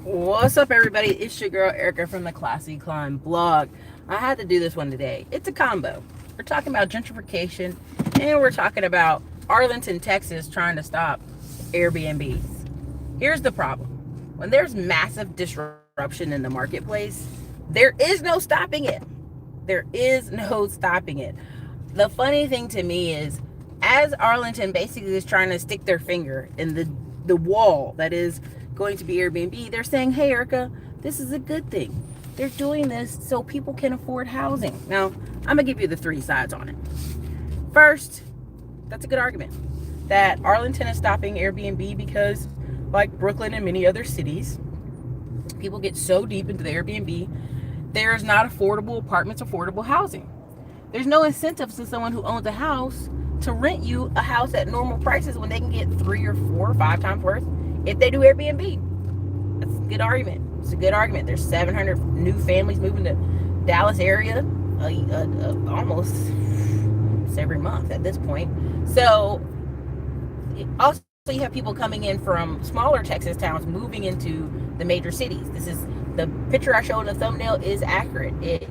What's up, everybody? It's your girl Ericka from the Classy Climb blog. I had to do this one today. It's a combo. We're talking about gentrification and we're talking about Arlington, Texas trying to stop Airbnbs. Here's the problem. When there's massive disruption in the marketplace, there is no stopping it. There is no stopping it. The funny thing to me is, as Arlington basically is trying to stick their finger in the wall that is going to be Airbnb, they're saying, hey, Erica, this is a good thing. They're doing this so people can afford housing. Now, I'm going to give you the three sides on it. First, that's a good argument that Arlington is stopping Airbnb because, like Brooklyn and many other cities, people get so deep into the Airbnb, there's not affordable apartments, affordable housing. There's no incentives to someone who owns a house to rent you a house at normal prices when they can get 3 or 4 or 5 times worth if they do Airbnb. That's a good argument. It's a good argument. There's 700 new families moving to Dallas area almost every month at this point. So also you have people coming in from smaller Texas towns moving into the major cities. This is the picture I showed in the thumbnail is accurate. It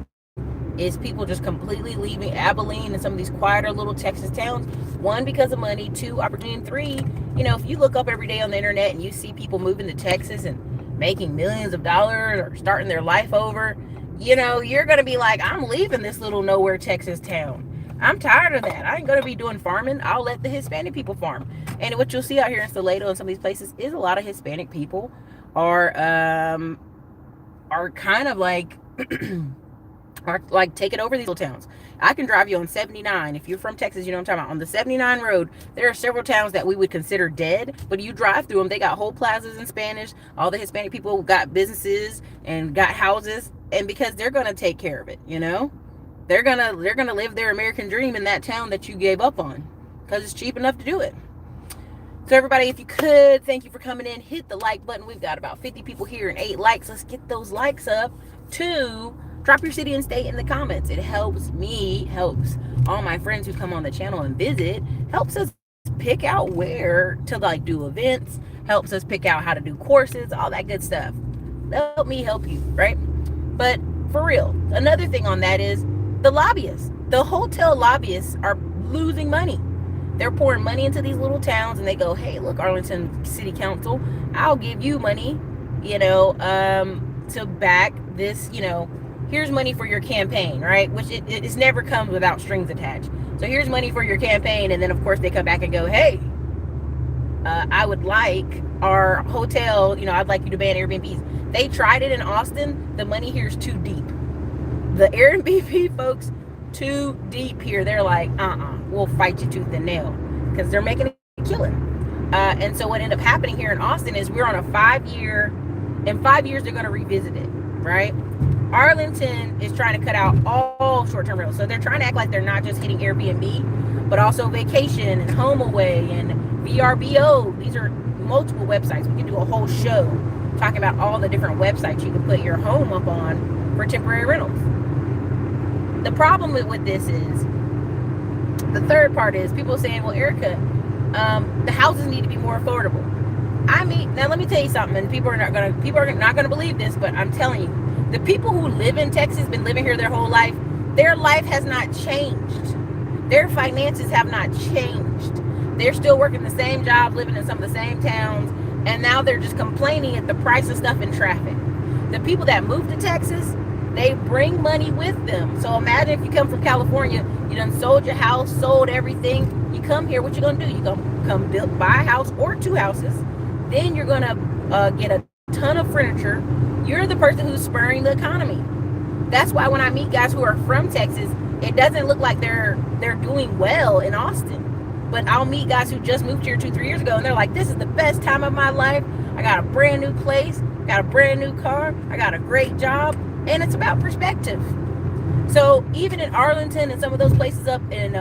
is people just completely leaving Abilene and some of these quieter little Texas towns. 1, because of money. 2, opportunity. And 3, if you look up every day on the internet and you see people moving to Texas and making millions of dollars or starting their life over, you're going to be like, I'm leaving this little nowhere Texas town. I'm tired of that. I ain't going to be doing farming. I'll let the Hispanic people farm. And what you'll see out here in Salado and some of these places is a lot of Hispanic people are kind of like are like taking over these little towns. I can drive you on 79. If you're from Texas, you know what I'm talking about. On the 79 road, there are several towns that we would consider dead, but you drive through them, they got whole plazas in Spanish. All the Hispanic people got businesses and got houses, and because they're going to take care of it, they're going to live their American dream in that town that you gave up on because it's cheap enough to do it. So everybody, if you could, thank you for coming in. Hit the like button. We've got about 50 people here and 8 likes. Let's get those likes up. 2, drop your city and state in the comments. It helps me, helps all my friends who come on the channel and visit, helps us pick out where to do events, helps us pick out how to do courses, all that good stuff. Help me help you, right? But for real, another thing on that is the lobbyists. The hotel lobbyists are losing money. They're pouring money into these little towns and they go, hey, look, Arlington City Council, I'll give you money, to back this, here's money for your campaign, right? Which it never comes without strings attached. So here's money for your campaign. And then, of course, they come back and go, hey, I would like our hotel, I'd like you to ban Airbnbs. They tried it in Austin. The money here is too deep. The Airbnb folks, too deep here. They're like, we'll fight you tooth and nail because they're making a killing. And so what ended up happening here in Austin is we're on a 5-year. In 5 years, they're going to revisit it, right? Arlington is trying to cut out all short-term rentals. So they're trying to act like they're not just hitting Airbnb, but also vacation and HomeAway and VRBO. These are multiple websites. We can do a whole show talking about all the different websites you can put your home up on for temporary rentals. The problem with this is, the third part is people saying, well, Erica, the houses need to be more affordable. Now let me tell you something, and people are not gonna believe this, but I'm telling you, the people who live in Texas, been living here their whole life, their life has not changed. Their finances have not changed. They're still working the same job, living in some of the same towns, and now they're just complaining at the price of stuff in traffic. The people that move to Texas, they bring money with them. So imagine if you come from California, you done sold your house, sold everything. You come here, what you gonna do? You gonna come buy a house or 2 houses. Then you're gonna get a ton of furniture. You're the person who's spurring the economy. That's why when I meet guys who are from Texas, it doesn't look like they're doing well in Austin. But I'll meet guys who just moved here 2-3 years ago and they're like, this is the best time of my life. I got a brand new place, got a brand new car, I got a great job. And it's about perspective. So even in Arlington and some of those places up in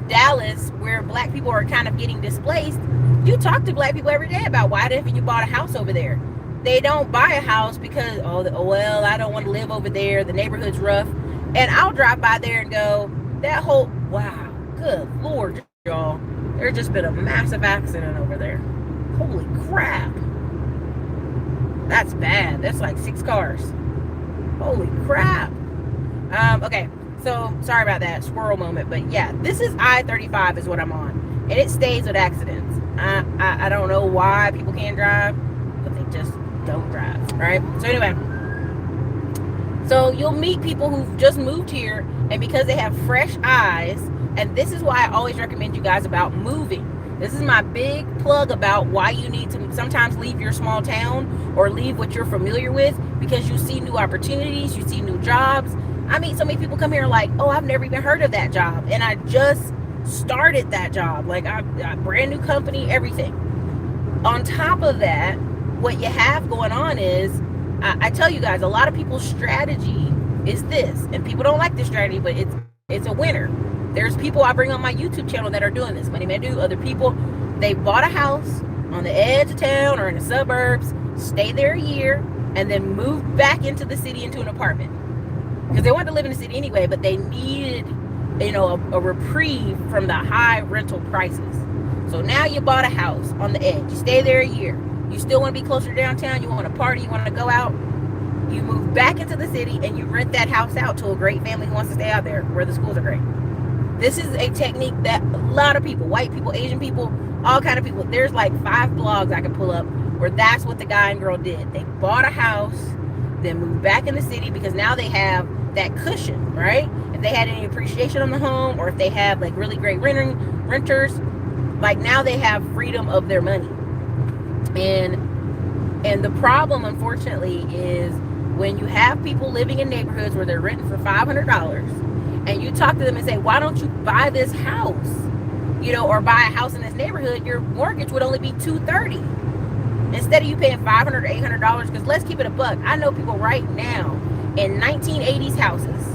Dallas where black people are kind of getting displaced, you talk to black people every day about why haven't you bought a house over there. They don't buy a house because, well, I don't want to live over there. The neighborhood's rough. And I'll drive by there and go, wow, good Lord, y'all. There's just been a massive accident over there. Holy crap. That's bad. That's like 6 cars. Holy crap. Okay, so sorry about that squirrel moment, but yeah, this is I-35 is what I'm on, and it stays with accidents. I don't know why people can't drive, but they just don't drive, right? So anyway, so you'll meet people who've just moved here, and because they have fresh eyes, and this is why I always recommend you guys about moving. This is my big plug about why you need to sometimes leave your small town or leave what you're familiar with, because you see new opportunities, you see new jobs. I mean, so many people come here like, oh, I've never even heard of that job, and I just started that job. Like, I brand new company, everything. On top of that, what you have going on is, I tell you guys, a lot of people's strategy is this, and people don't like this strategy, but it's a winner. There's people I bring on my YouTube channel that are doing this. Money May Do, other people. They bought a house on the edge of town or in the suburbs, stay there a year, and then move back into the city into an apartment. Because they wanted to live in the city anyway, but they needed, a reprieve from the high rental prices. So now you bought a house on the edge. You stay there a year. You still want to be closer to downtown. You want to party. You want to go out. You move back into the city and you rent that house out to a great family who wants to stay out there where the schools are great. This is a technique that a lot of people, white people, Asian people, all kind of people, there's like 5 blogs I can pull up where that's what the guy and girl did. They bought a house, then moved back in the city because now they have that cushion, right? If they had any appreciation on the home, or if they have like really great renters, like now they have freedom of their money. And the problem, unfortunately, is when you have people living in neighborhoods where they're renting for $500, and you talk to them and say, why don't you buy this house? Or buy a house in this neighborhood, your mortgage would only be $230. Instead of you paying $500 or $800, because let's keep it a buck. I know people right now in 1980s houses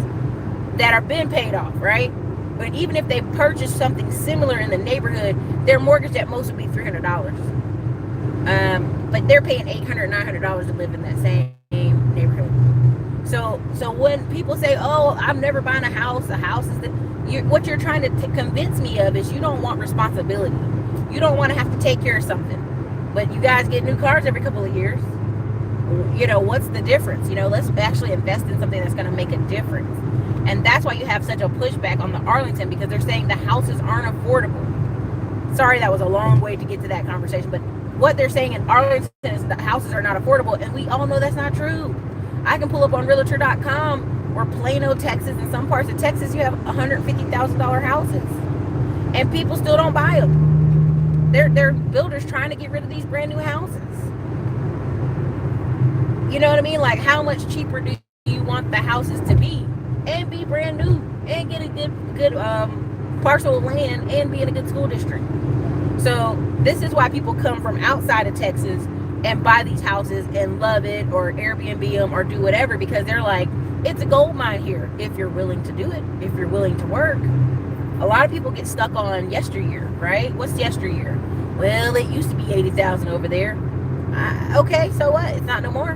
that are been paid off, right? But even if they purchased something similar in the neighborhood, their mortgage at most would be $300. But they're paying $800, $900 to live in that same neighborhood. So when people say, oh, I'm never buying a house is what you're trying to convince me of is you don't want responsibility. You don't want to have to take care of something. But you guys get new cars every couple of years. What's the difference? Let's actually invest in something that's going to make a difference. And that's why you have such a pushback on the Arlington, because they're saying the houses aren't affordable. Sorry, that was a long way to get to that conversation. But what they're saying in Arlington is the houses are not affordable. And we all know that's not true. I can pull up on realtor.com where Plano, Texas, and some parts of Texas, you have $150,000 houses. And people still don't buy them. They're builders trying to get rid of these brand new houses. You know what I mean? Like, how much cheaper do you want the houses to be? And be brand new. And get a good parcel of land and be in a good school district. So this is why people come from outside of Texas and buy these houses and love it, or Airbnb them, or do whatever, because they're like, it's a gold mine here if you're willing to do it, if you're willing to work. A lot of people get stuck on yesteryear, right? What's yesteryear? Well, it used to be 80,000 over there. Okay, so what? It's not no more.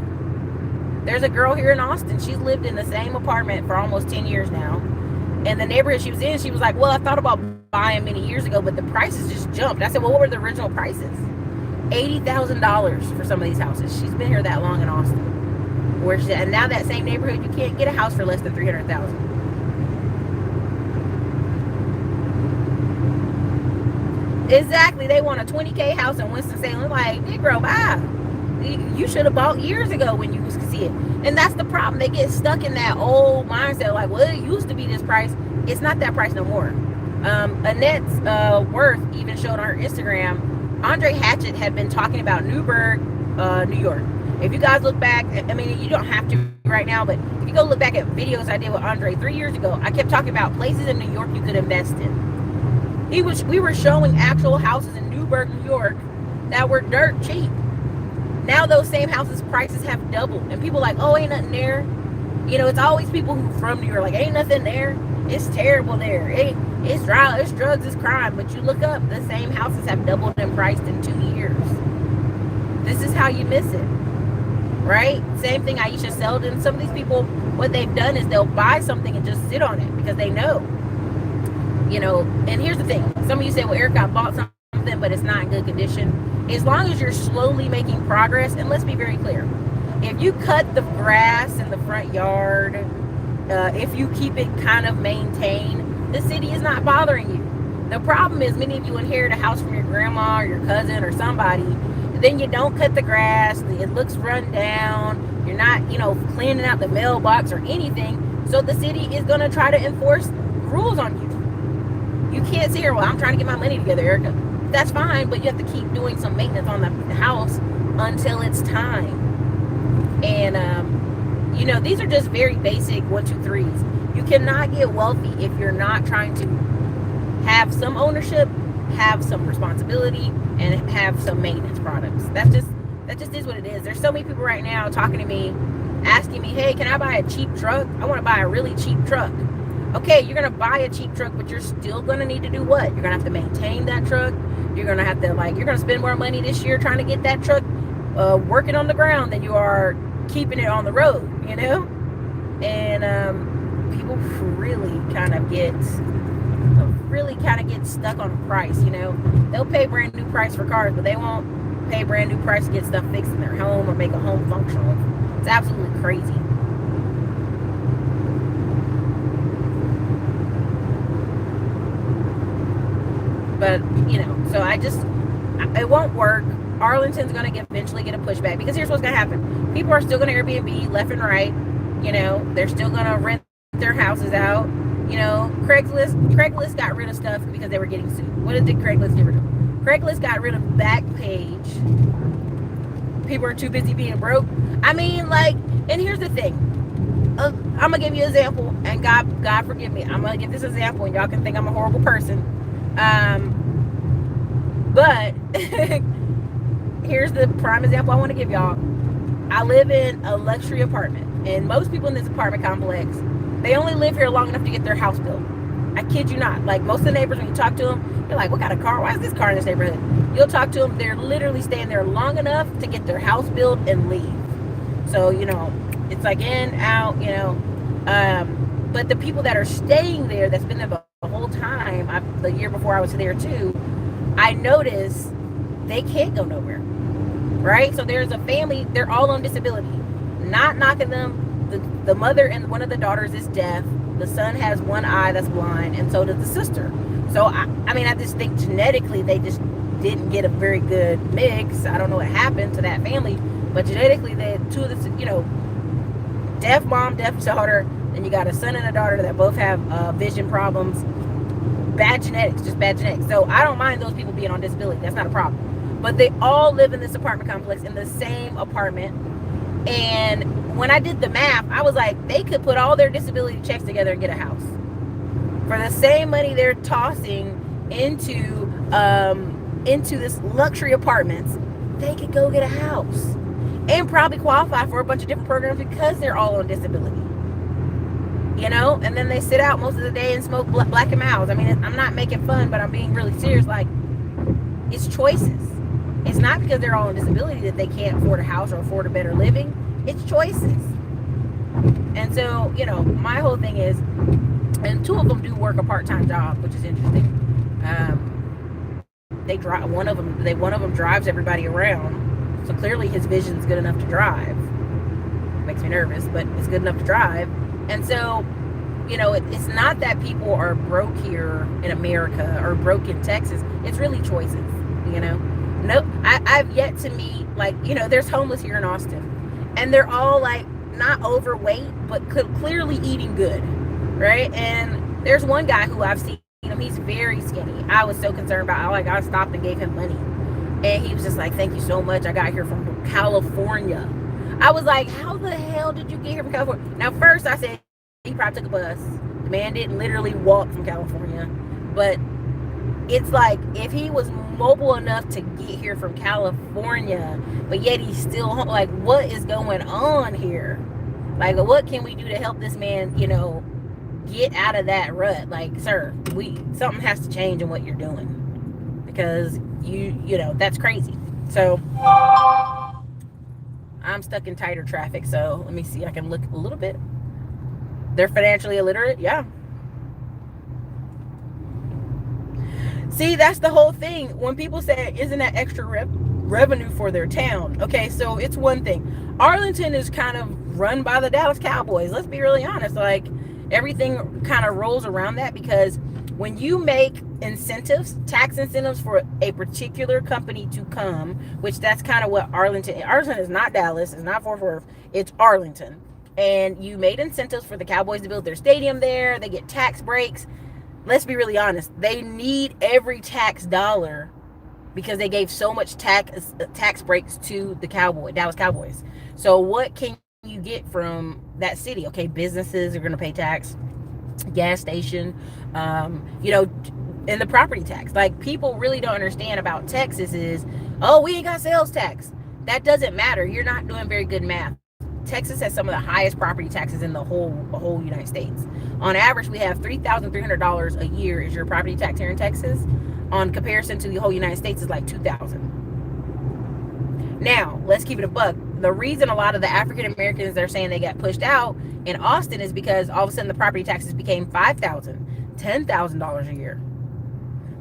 There's a girl here in Austin. She's lived in the same apartment for almost 10 years now. And the neighborhood she was in, she was like, well, I thought about buying many years ago, but the prices just jumped. I said, well, what were the original prices? $80,000 for some of these houses. She's been here that long in Austin. And now that same neighborhood, you can't get a house for less than $300,000. Exactly. They want a $20K house in Winston-Salem. Like, Negro, bye. You should have bought years ago when you could see it. And that's the problem. They get stuck in that old mindset. Like, well, it used to be this price. It's not that price no more. Annette's Worth even showed on her Instagram, Andre Hatchett had been talking about Newburgh, New York. If you guys look back, I mean, you don't have to right now, but if you go look back at videos I did with Andre 3 years ago, I kept talking about places in New York you could invest in. We were showing actual houses in Newburgh, New York that were dirt cheap. Now those same houses prices have doubled, and people are like, oh, ain't nothing there. It's always people who from New York like, ain't nothing there. It's terrible there. It's dry, it's drugs, it's crime. But you look up, the same houses have doubled in price in 2 years. This is how you miss it, right? Same thing, Aisha Selden. Some of these people, what they've done is they'll buy something and just sit on it because they know. And here's the thing. Some of you say, well, Ericka bought something, but it's not in good condition. As long as you're slowly making progress, and let's be very clear, If you cut the grass in the front yard, if you keep it kind of maintained, the city is not bothering you. The problem is many of you inherit a house from your grandma or your cousin or somebody, then you don't cut the grass, it looks run down, you're not, cleaning out the mailbox or anything, so the city is going to try to enforce rules on you. You can't say, well, I'm trying to get my money together, Erica. That's fine, but you have to keep doing some maintenance on the house until it's time. And these are just very basic 1, 2, 3s. You cannot get wealthy if you're not trying to have some ownership, have some responsibility, and have some maintenance products. That just is what it is. There's so many people right now talking to me, asking me, hey, can I buy a cheap truck? I want to buy a really cheap truck. Okay, you're going to buy a cheap truck, but you're still going to need to do what? You're going to have to maintain that truck. You're going to have to, you're going to spend more money this year trying to get that truck working on the ground than you are keeping it on the road, And people really kind of get stuck on a price, They'll pay brand new price for cars, but they won't pay brand new price to get stuff fixed in their home or make a home functional. It's absolutely crazy. But, so it won't work. Arlington's going to eventually get a pushback, because here's what's going to happen. People are still going to Airbnb left and right. They're still going to rent their houses out. Craigslist got rid of stuff because they were getting sued. What did Craigslist get rid of? Craigslist got rid of Backpage. People are too busy being broke. And here's the thing. I'm going to give you an example, and God forgive me. I'm going to give this example, and y'all can think I'm a horrible person. But here's the prime example I want to give y'all. I live in a luxury apartment, and most people in this apartment complex, they only live here long enough to get their house built. I kid you not. Most of the neighbors, when you talk to them, they're like, what kind of car? Why is this car in this neighborhood? You'll talk to them, they're literally staying there long enough to get their house built and leave. So, it's like in, out, but the people that are staying there, that's been there the whole time, the year before I was there too, I noticed they can't go nowhere, right? So there's a family, they're all on disability. Not knocking them. The mother and one of the daughters is deaf. The son has one eye that's blind, and so does the sister. So, I just think genetically they just didn't get a very good mix. I don't know what happened to that family, but genetically they had two of the, deaf mom, deaf daughter, and you got a son and a daughter that both have vision problems. Bad genetics, just bad genetics. So I don't mind those people being on disability. That's not a problem. But they all live in this apartment complex, in the same apartment. And when I did the math, I was like, they could put all their disability checks together and get a house. For the same money they're tossing into this luxury apartments, they could go get a house. And probably qualify for a bunch of different programs because they're all on disability. And then they sit out most of the day and smoke black and mouths. I'm not making fun, but I'm being really serious. It's choices. It's not because they're all on disability that they can't afford a house or afford a better living. It's choices. And so, my whole thing is, and two of them do work a part-time job, which is interesting. They drive. One of them drives everybody around. So clearly his vision's good enough to drive. Makes me nervous, but it's good enough to drive. And so, it's not that people are broke here in America or broke in Texas. It's really choices, No, I've yet to meet, there's homeless here in Austin. And they're all, not overweight, but clearly eating good, right? And there's one guy who I've seen him. He's very skinny. I was so concerned about, I stopped and gave him money. And he was just like, thank you so much. I got here from California. I was like, how the hell did you get here from California? Now, first I said, he probably took a bus. The man didn't literally walk from California. But it's like, if he was mobile enough to get here from California, but yet he's still home, what is going on here? What can we do to help this man, get out of that rut? Sir, something has to change in what you're doing. Because that's crazy. So I'm stuck in tighter traffic, so let me see. I can look a little bit. They're financially illiterate. Yeah. See, that's the whole thing. When people say, isn't that extra revenue for their town? Okay, so it's one thing. Arlington is kind of run by the Dallas Cowboys. Let's be really honest. Like, everything kind of rolls around that, because when you make incentives, tax incentives for a particular company to come, which that's kind of what Arlington is not Dallas, it's not Fort Worth, it's Arlington. And you made incentives for the Cowboys to build their stadium there. They get tax breaks. Let's be really honest. They need every tax dollar because they gave so much tax breaks to the Dallas Cowboys. So what can you get from that city? Okay, businesses are going to pay tax, gas station, you know, and the property tax. Like, people really don't understand about Texas is, oh, we ain't got sales tax. That doesn't matter. You're not doing very good math. Texas has some of the highest property taxes in the whole United States. On average, we have $3,300 a year is your property tax here in Texas. On comparison to the whole United States is like $2,000. Now, let's keep it a buck. The reason a lot of the African Americans, they're saying they got pushed out in Austin is because all of a sudden the property taxes became $5,000, $10,000 a year.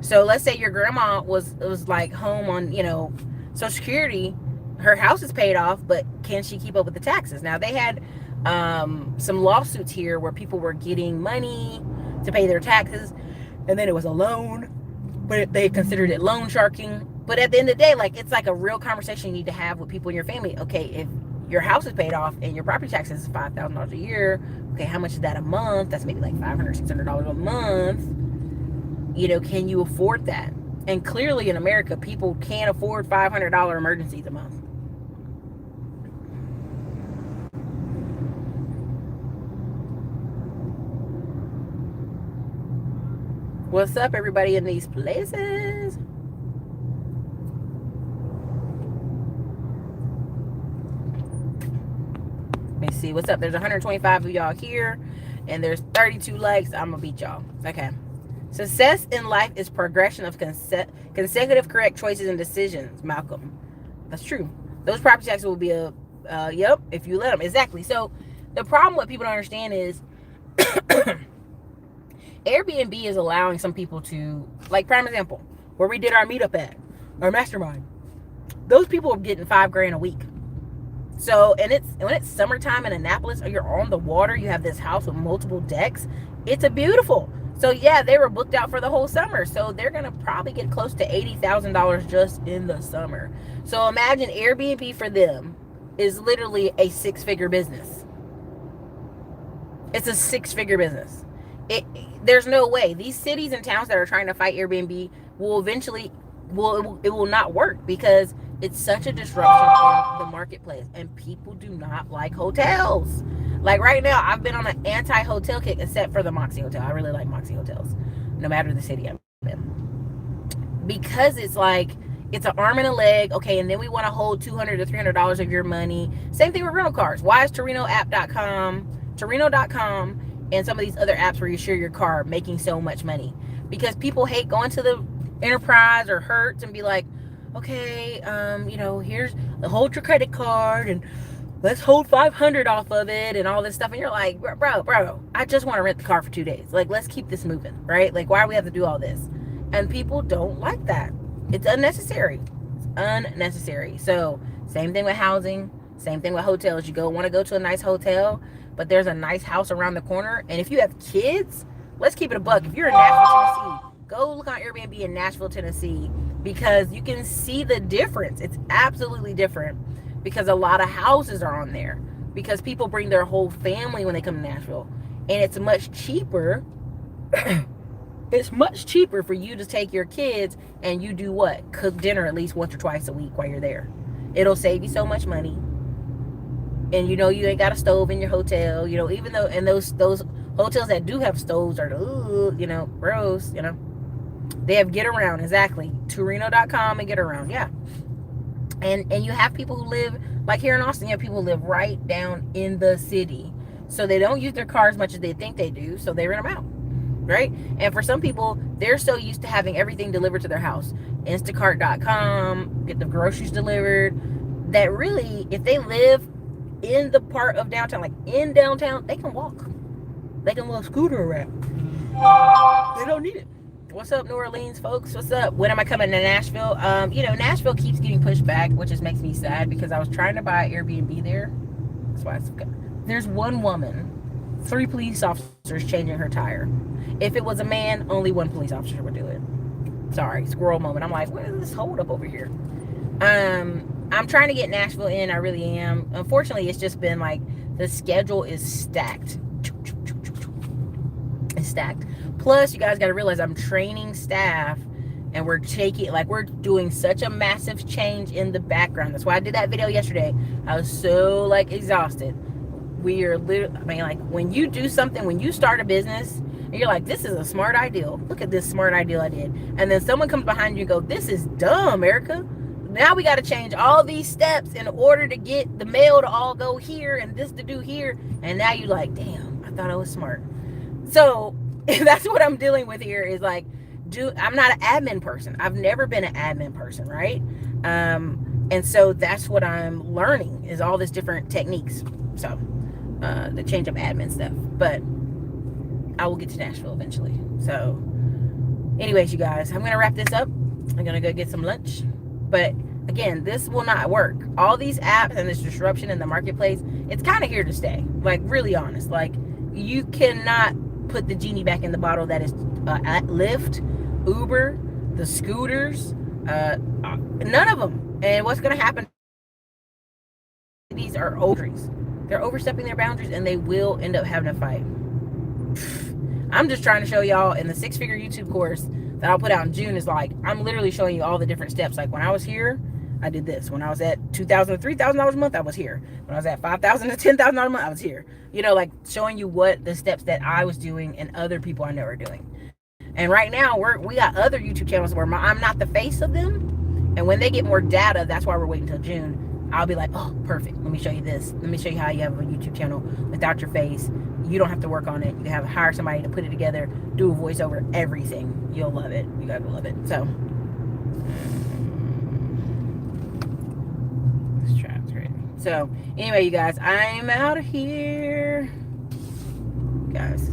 So let's say your grandma was like home on, you know, Social Security. Her house is paid off, but can she keep up with the taxes? Now, they had some lawsuits here where people were getting money to pay their taxes, and then it was a loan, but they considered it loan sharking. But at the end of the day, like, it's like a real conversation you need to have with people in your family. Okay, if your house is paid off and your property taxes is $5,000 a year, okay, how much is that a month? That's maybe like $500, $600 a month. You know, can you afford that? And clearly in America, people can't afford $500 emergencies a month. What's up, everybody in these places? Let me see. What's up? There's 125 of y'all here, and there's 32 likes. I'm going to beat y'all. Okay. Success in life is progression of consecutive correct choices and decisions, Malcolm. That's true. Those property taxes will be yep, if you let them. Exactly. So the problem what people don't understand is Airbnb is allowing some people to, like, prime example, where we did our meetup at, our mastermind. Those people are getting $5,000 a week. So, and when it's summertime in Annapolis, or you're on the water, you have this house with multiple decks. It's a beautiful. So yeah, they were booked out for the whole summer. So they're gonna probably get close to $80,000 just in the summer. So imagine Airbnb for them is literally a six-figure business. It's a six-figure business. There's no way these cities and towns that are trying to fight Airbnb will eventually it will not work, because it's such a disruption in the marketplace, and people do not like hotels. Like right now, I've been on an anti-hotel kick, except for the Moxie Hotel. I really like Moxie Hotels, no matter the city I'm in, because it's like, it's an arm and a leg. Okay, and then we want to hold $200 to $300 of your money. Same thing with rental cars. Why is Torinoapp.com, Torino.com, and some of these other apps where you share your car making so much money? Because people hate going to the Enterprise or Hertz and be like, okay, you know, hold your credit card and let's hold $500 off of it and all this stuff. And you're like, bro, I just want to rent the car for 2 days. Like, let's keep this moving, right? Like, why do we have to do all this? And people don't like that. It's unnecessary. It's unnecessary. So same thing with housing, same thing with hotels. You want to go to a nice hotel, but there's a nice house around the corner. And if you have kids, let's keep it a buck. If you're in Nashville, Tennessee, go look on Airbnb in Nashville, Tennessee, because you can see the difference. It's absolutely different, because a lot of houses are on there, because people bring their whole family when they come to Nashville, and it's much cheaper. It's much cheaper for you to take your kids and you do what? Cook dinner at least once or twice a week while you're there. It'll save you so much money. And you know, you ain't got a stove in your hotel, you know, even though, and those hotels that do have stoves are, you know, gross, you know. They have get around, exactly. Torino.com and get around, yeah. And you have people who live, like here in Austin, you have people who live right down in the city. So they don't use their car as much as they think they do, so they rent them out, right? And for some people, they're so used to having everything delivered to their house. Instacart.com, get the groceries delivered, that really, if they live in the part of downtown, like in downtown, they can walk. They can walk scooter around. They don't need it. What's up, New Orleans folks? What's up? When am I coming to Nashville? Nashville keeps getting pushed back, which just makes me sad because I was trying to buy Airbnb there. That's why there's one woman, 3 police officers changing her tire. If it was a man, only 1 police officer would do it. Sorry, squirrel moment. I'm like, what is this hold up over here? I'm trying to get Nashville in. I really am. Unfortunately, it's just been like the schedule is stacked. It's stacked. Plus, you guys got to realize I'm training staff, and we're doing such a massive change in the background. That's why I did that video yesterday. I was so exhausted. We are literally, when you do something, when you start a business, and you're like, this is a smart idea. Look at this smart idea I did. And then someone comes behind you and go, this is dumb, Ericka. Now we got to change all these steps in order to get the mail to all go here and this to do here. And now you're like, damn, I thought I was smart. So that's what I'm dealing with here is I'm not an admin person. I've never been an admin person, right? And so that's what I'm learning is all this different techniques. So the change up admin stuff. But I will get to Nashville eventually. So anyways, you guys, I'm going to wrap this up. I'm going to go get some lunch. But again, this will not work. All these apps and this disruption in the marketplace, it's kind of here to stay. Really honest. You cannot put the genie back in the bottle that is Lyft, Uber, the scooters, none of them. And what's going to happen? These are boundaries. They're overstepping their boundaries, and they will end up having a fight. I'm just trying to show y'all in the 6-figure YouTube course that I'll put out in June is I'm literally showing you all the different steps. When I was here, I did this. When I was at $2,000 to $3,000 a month, I was here. When I was at $5,000 to $10,000 a month, I was here. Showing you what the steps that I was doing and other people I know are doing. And right now, we got other YouTube channels where I'm not the face of them. And when they get more data, that's why we're waiting until June. I'll be like, oh, perfect. Let me show you this. Let me show you how you have a YouTube channel without your face. You don't have to work on it. You can hire somebody to put it together, do a voiceover, everything. You'll love it. You guys will love it. So, this trap's great. So, anyway, you guys, I'm out of here. Guys.